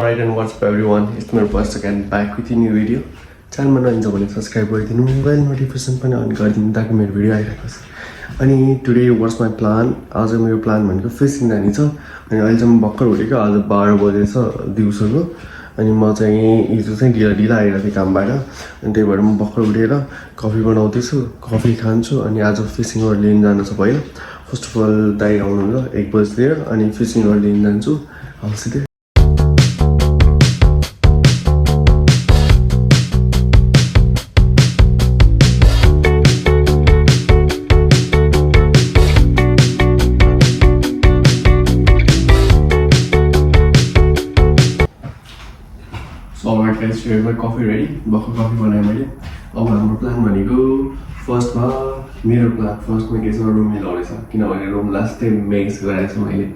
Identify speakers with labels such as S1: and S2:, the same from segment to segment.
S1: Alright, and what's up everyone? It's my first again back with a new video. च्यानलमा नआइन्छ भने subscribe गरिदिनु, mobile notification पनि on गरिदिनु ताकि मेरो भिडियो आइरहेको छ। अनि टुडे वाट्स माई प्लान, आज मेरो प्लान भनेको फिसिङ जाने छ। अनि अहिले चाहिँ म भर्खर उठेको, आज 12 बजे छ दिउँसोको। अनि म चाहिँ हिजो चाहिँ ढिला आइरहेको थिएँ कामबाट, अनि त्यही भएर म भर्खर उठेर कफी बनाउँदैछु, कफी खान्छु। अनि आज फिसिङ रड लिन जानु छ पहिला। फर्स्ट अफ अल दाइ आउनुहुन्छ 1 बजीतिर, अनि फिसिङ रड लिन जान्छु हल्सिँदै। my coffee ready. भर्खर कफी बनाएँ मैले। अब हाम्रो प्लान भनेको फर्स्टमा मेरो प्लान फर्स्टमा के छ, रुम मिलाउने छ। किनभने रुम लास्ट टाइम मेक्स गराएको छु मैले,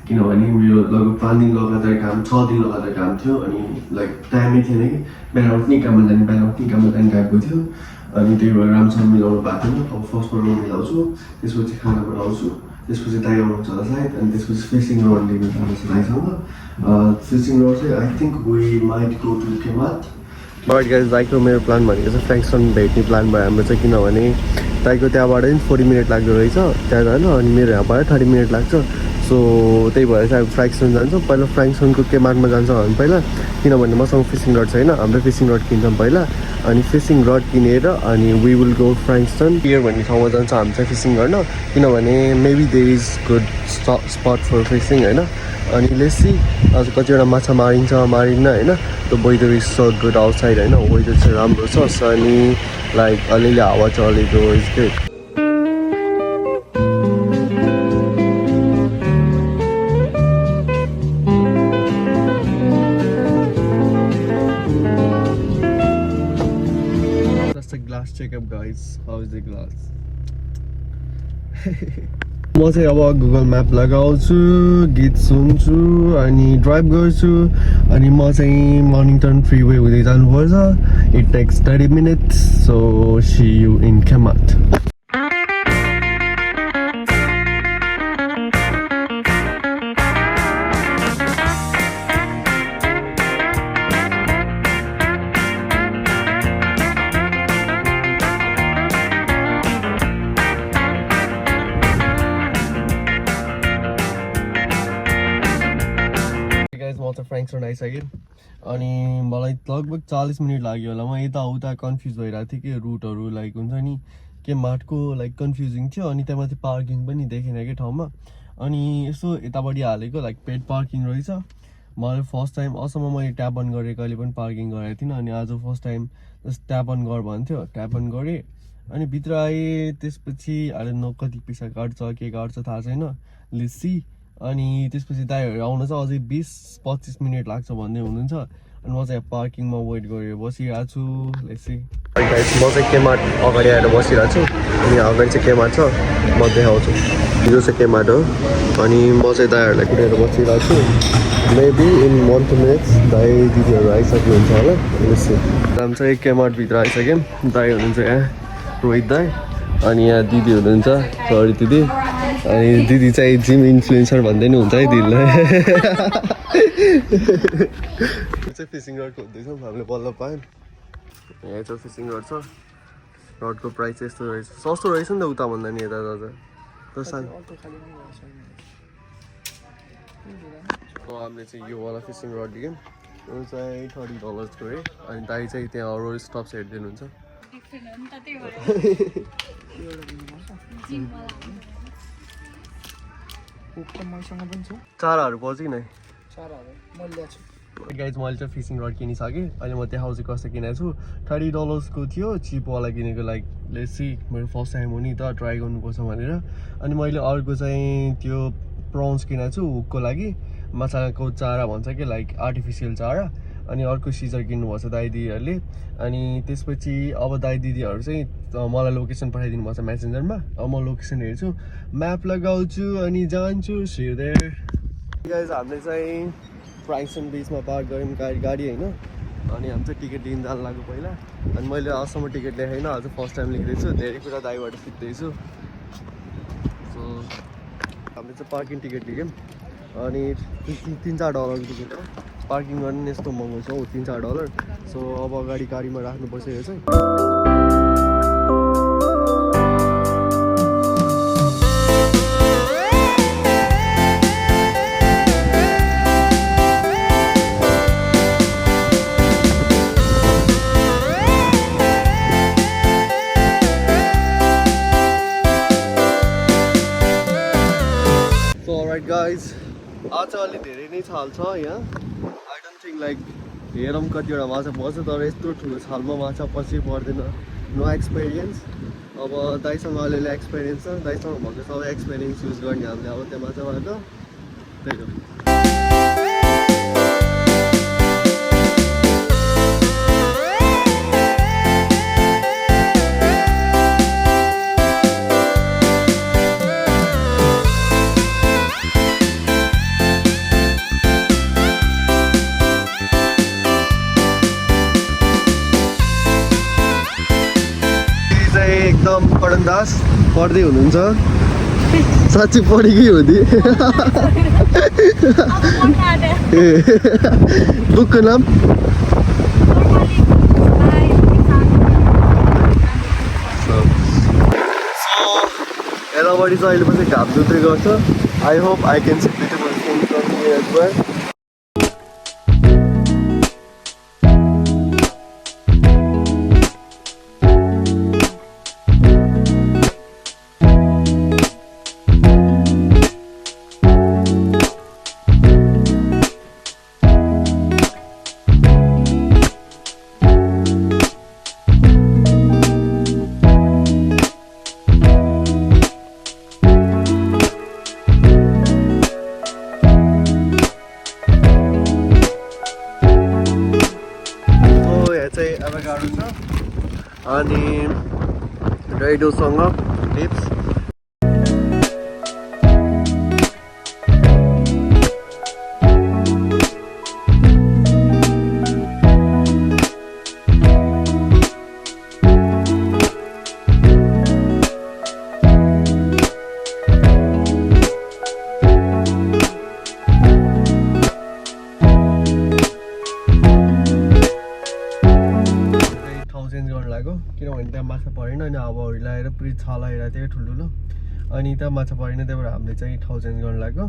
S1: किनभने मेरो लगभग 5 दिन लगातार काम, 6 दिन लगातार काम थियो। अनि लाइक टाइमै थिएन कि बिहान उठ्ने काममा जाने, बिहान उठ्ने काममा जाने गएको थियो। अनि त्यही भएर राम्रोसँग मिलाउनु भएको थिएन। अब फर्स्टमा रुम मिलाउँछु, त्यसपछि खाना बनाउँछु, त्यसपछि दाइ आउनुहुन्छ होला सायद, अनि त्यसपछि फिसिङ रड लिनु जानु छ दाइसँग। फिसिङ रड चाहिँ I think we might go to Kemat. But guys दाइको मेरो प्लान भनेको चाहिँ फ्र्याङ्कसन भेट्ने प्लान भयो हाम्रो चाहिँ, किनभने दाइको त्यहाँबाट 40 मिनट लाग्दो रहेछ त्यहाँ जानु, अनि मेरो यहाँबाट 30 मिनट लाग्छ। सो त्यही भएर चाहिँ अब फ्र्याङ्कसन जान्छौँ। पहिला फ्र्याङ्कसनको केमार्टमा जान्छौँ हामी पहिला, किनभने मसँग फिसिङ रड छैन। हाम्रो फिसिङ रड किन्छौँ पहिला, अनि फिसिङ रड किनेर अनि we will go Frankston pier भन्ने ठाउँमा जान्छ हामी चाहिँ फिसिङ गर्न, किनभने maybe there is good spot for fishing होइन। अनि लेसी आज कतिवटा माछा मारिन्छ मारिन्न होइन। त्यो weather is so good outside होइन, वेदर चाहिँ राम्रो छ। अनि लाइक अलिअलि हावा चलेको is good. Glass checkup guys, how is the glass? म चाहिँ अब गुगल म्याप लगाउँछु, गीत सुन्छु अनि ड्राइभ गर्छु। अनि म चाहिँ मर्निङटन फ्रीवे हुँदै जानुपर्छ। It takes 30 minutes, so see you in Kemat. Frankston आइसक्यो, अनि मलाई लगभग 40 मिनट लाग्यो होला। म यताउता कन्फ्युज भइरहेको थिएँ कि रुटहरू लाइक हुन्छ नि के मार्टको लाइक कन्फ्युजिङ थियो। अनि त्यहाँमाथि पार्किङ पनि देखेन कि ठाउँमा। अनि यसो यतापट्टि हालेको लाइक पेड पार्किङ रहेछ। मलाई फर्स्ट टाइम असम्म मैले ट्याप अन गरेँ, कहिले पनि पार्किङ गरेको थिइनँ। अनि आज फर्स्ट टाइम ट्याप अन गर भन्थ्यो, ट्याप अन गरेँ अनि भित्र आएँ। त्यसपछि अहिले न कति पैसा काट्छ के काट्छ थाहा छैन, लिसी। अनि त्यसपछि दाइहरू आउन चाहिँ अझै 20-25 मिनट लाग्छ भन्दै हुनुहुन्छ। अनि म चाहिँ पार्किङमा वेट गरेर बसिरहेको छु। लेट्सी म चाहिँ केमार्ट अगाडि आएर बसिरहेको छु। अनि अगाडि चाहिँ केमार्ट छ, म देखाउँछु। यो चाहिँ केमार्ट हो। अनि म चाहिँ दाइहरूलाई कुटेर बसिरहेको छु। मेबी इन 1-2 मिनट्स दाइ दिदीहरू आइसक्नुहुन्छ होला। लेट्सी हामी चाहिँ केमार्टभित्र आइसक्यौँ। दाइ हुनुहुन्छ यहाँ रोहित दाइ, अनि यहाँ दिदी हुनुहुन्छ सरी दिदी। अनि दिदी चाहिँ जिम इन्फ्लुएन्सर भन्दै नि हुन्छ है दिदीलाई। चाहिँ फिसिङ रड खोज्दैछौँ हामीले बल्ल पायौँ। यहाँ चाहिँ फिसिङ रड छ। रडको प्राइस चाहिँ यस्तो रहेछ, सस्तो रहेछ नि त उताभन्दा नि यता दादा। हामीले चाहिँ यो वाला फिसिङ रड लियौँ, यो चाहिँ $30 है। अनि दाइ चाहिँ त्यहाँ अरू स्टप्स हेरिदिनुहुन्छ। चाराहरू पर्छ कि नै? गाइज मैले चाहिँ फिसिङ रड किनिसकेँ। अहिले म देखाउँछु कस्तो किनेको छु। $30 को थियो, चिपवाला किनेको। लाइक लेट्सी मेरो फर्स्ट टाइम हो नि त, ट्राई गर्नुपर्छ भनेर। अनि मैले अर्को चाहिँ त्यो प्रन्स किनेको छु हुकको लागि, माछाको चारा भन्छ कि लाइक आर्टिफिसियल चारा। अनि अर्को सिजर किन्नुपर्छ दाइ दिदीहरूले। अनि त्यसपछि अब दाइ दिदीहरू चाहिँ मलाई लोकेसन पठाइदिनु पर्छ मेसेन्जरमा। अब म लोकेसन हेर्छु, म्याप लगाउँछु अनि जान्छु। C you there. गाइज हामीले चाहिँ फ्र्याङ्कसन बिचमा पार्क गऱ्यौँ गाडी होइन। अनि हामी चाहिँ टिकट लिन जानु लाग्यो पहिला। अनि मैले अझसम्म टिकट लेखेन, आज फर्स्ट टाइम लेख्दैछु। धेरै कुरा दाइबाट सिक्दैछु। सो हामीले चाहिँ पार्किङ टिकट लियौँ, अनि $3-4 टिकट हो। पार्किङ गर्नु यस्तो महँगो छ हौ $3-4 सो अब अगाडि गाडीमा राख्नुपर्छ यो चाहिँ गाइज आज अलि धेरै नै छाल छ यहाँ आई डोन्ट थिङ्क लाइक हेरौँ कतिवटा माछा पर्छ तर यस्तो ठुलो छालमा माछा पछि पर्दैन नो एक्सपिरियन्स अब दाइसँग अलिअलि एक्सपिरियन्स छ दाइसँग भएको सबै एक्सपिरियन्स युज गर्ने हामीले अब त्यो माछाबाट त्यही हो एकदम पढनदास पढ्दै हुनुहुन्छ साँच्चै पढेकै हो नि बुकको नाम यतापट्टि चाहिँ अहिले पछि घाम दुत्रै गर्छ I hope I can see beautiful things from here as well avocado छ अनि रेडोसँग टिप्स किनभने त्यहाँ माछा परेन अनि हावाहुरी लगाएर पुरै छाल आइरहेको थियो ठुल्ठुलो अनि त्यहाँ माछा परेन त्यही भएर हामीले चाहिँ ठाउँ चेन्ज गर्नु लाग्यो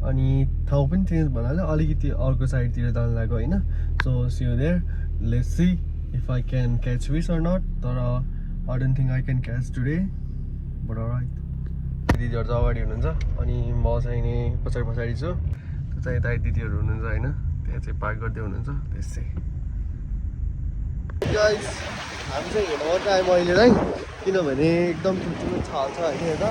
S1: अनि ठाउँ पनि चेन्ज भन्नाले अलिकति अर्को साइडतिर जानु लाग्यो होइन so see you there let's see if I can catch fish or not तर I don't think I can catch today but alright दिदीहरू चाहिँ अगाडि हुनुहुन्छ अनि म चाहिँ नि पछाडि छु त्यो चाहिँ यता दिदीहरू हुनुहुन्छ होइन त्यहाँ चाहिँ पार्क गर्दै हुनुहुन्छ त्यसै गाइस हामी चाहिँ हेर्न मात्रै आयौँ अहिले नै किनभने एकदम ठुल्ठुलो छाल छ होइन यता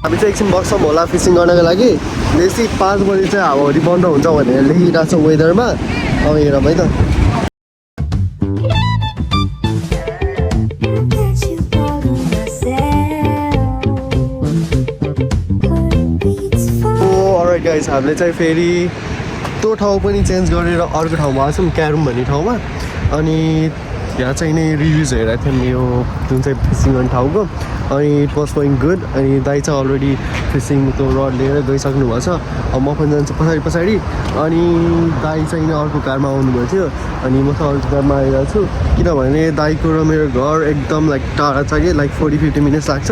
S1: हामी चाहिँ एकछिन बस्छौँ होला फिसिङ गर्नको लागि बेसी 5 बजी चाहिँ हावाहुरी बन्द हुन्छ भनेर लेखिरहेको छ वेदरमा अब हेरौँ है त अलराइट गाइस हामीले चाहिँ फेरि त्यो ठाउँ पनि चेन्ज गरेर अर्को ठाउँमा आएको छौँ क्यारुम भन्ने ठाउँमा अनि यहाँ चाहिँ नै रिभ्युज हेरेको थियौँ यो जुन चाहिँ फिसिङ गर्ने ठाउँको अनि इट वाज गोइङ गुड अनि दाइ चाहिँ अलरेडी फिसिङ त्यो रड लिएर गइसक्नु भएको छ अब म पनि जान्छु पछाडि अनि दाइ चाहिँ अर्को कारमा आउनुभएको थियो अनि म चाहिँ अर्को कारमा आइरहेको छु किनभने दाइको र मेरो घर एकदम लाइक टाढा छ कि लाइक 40-50 मिनट्स लाग्छ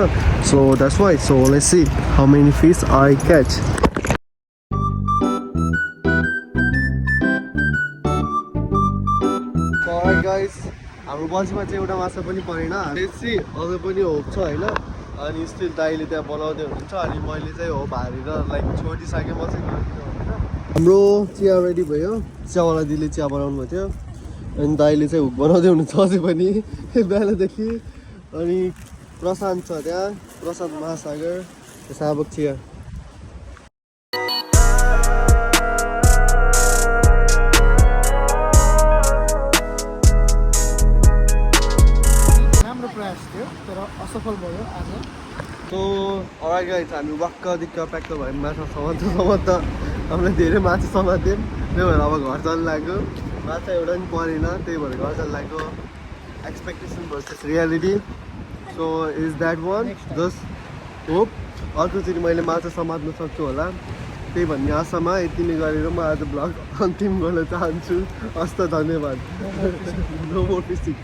S1: so that's why so let's see how many fish I catch guys हाम्रो बल्छीमा चाहिँ एउटा माछा पनि परेन बेसी अझ पनि होप छ होइन अनि स्टिल दाइले त्यहाँ बनाउँदै हुनुहुन्छ अनि मैले चाहिँ होप हारेर लाइक छोडिसकेँ म चाहिँ हाम्रो चिया रेडी भयो चियावाला दिदीले चिया बनाउनु भएको थियो अनि दाइले चाहिँ हुक बनाउँदै हुनुहुन्छ अझै पनि बिहानदेखि अनि प्रशान्त छ त्यहाँ प्रशान्त महासागर साबक चिया
S2: सफल भयो आज।
S3: सो अलराइट गाइज हामी वाक्क दिक्क प्याक्क भयो माछा समात्दा हामीले धेरै माछा समात्यौँ त्यही भएर अब घर जानु लाग्यो माछा एउटा पनि परेन त्यही भएर घर जानु लाग्यो expectation versus reality so is that one just hope अर्कोचोटि मैले माछा समात्न सक्छु होला त्यही भन्ने आशामा यति नै गरेर म आज ब्लग अन्तिम गर्न चाहन्छु हस्त धन्यवाद नो मोर फिसिङ